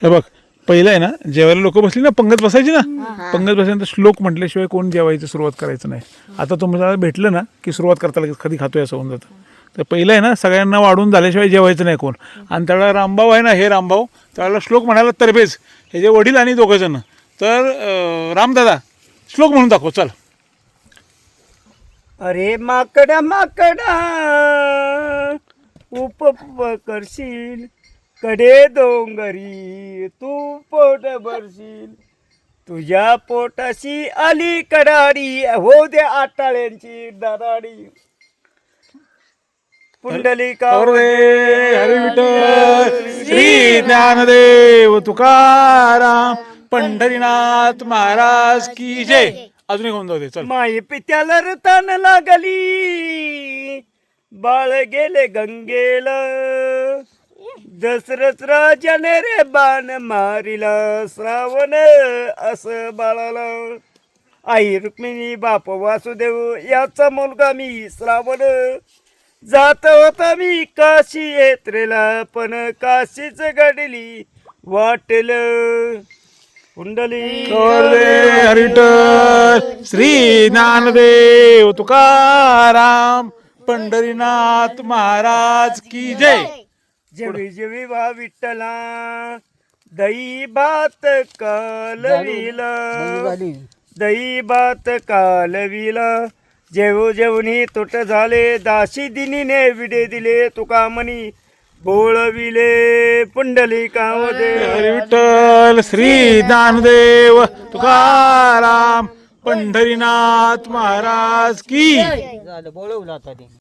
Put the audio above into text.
हे बघ पहिलं आहे ना, जेवायला लोक बसली ना, पंगत बसायची ना, पंगत बसल्यानंतर श्लोक म्हटल्याशिवाय कोण जेवायची सुरुवात करायचं नाही. आता तुम्हाला भेटलं ना की सुरुवात करता लगेच कधी खातोय असं होऊन जातं. तर पहिलं आहे ना, सगळ्यांना वाढून झाल्याशिवाय जेवायचं नाही कोण. आणि त्यावेळेला रामभाऊ आहे ना, हे रामभाऊ त्यावेळेला श्लोक म्हणायला तरबेज, हे जे वडील आणि दोघं जण. तर रामदादा श्लोक म्हणून दाखव चल. अरे माकडा माकडा उप करशील, कडे डोंगरी तू पोट भरशील, तुझ्या पोटाशी आली कडाडी, हो दे आटाळ्यांची दराडी. पुंडलिका हरी विठ्ठल श्री ज्ञानदेव तुकाराम पंढरीनाथ महाराज की जय. अजून एक होऊन जाऊ दे चल. माई पित्याला रतान लागली, बाळ गेले गंगेला, दसरथ राजाने रे बाण मारिला, श्रावण असं बाळाला. आई रुक्मिणी बाप वासुदेव याचा मुलगा मी श्रावण, जात होता मी काशी यात्रेला, पण काशीच घडली वाटेल. कुंडली हरी विठ्ठल श्री ज्ञानदेव तुकाराम पंढरीनाथ महाराज की जय. जेवी जेवी वा विठ्ठला, दही भात कालविला, दही भात कालविला, जेवू जेवणी तुट झाले, दाशी दिनीने विडे दिले, तुका म्हणी बोळविले. पुंडलिकामध्ये हरी विठ्ठल श्री ज्ञानदेव तुकाराम पंढरीनाथ महाराज की. झालं बोलवलं आता ते.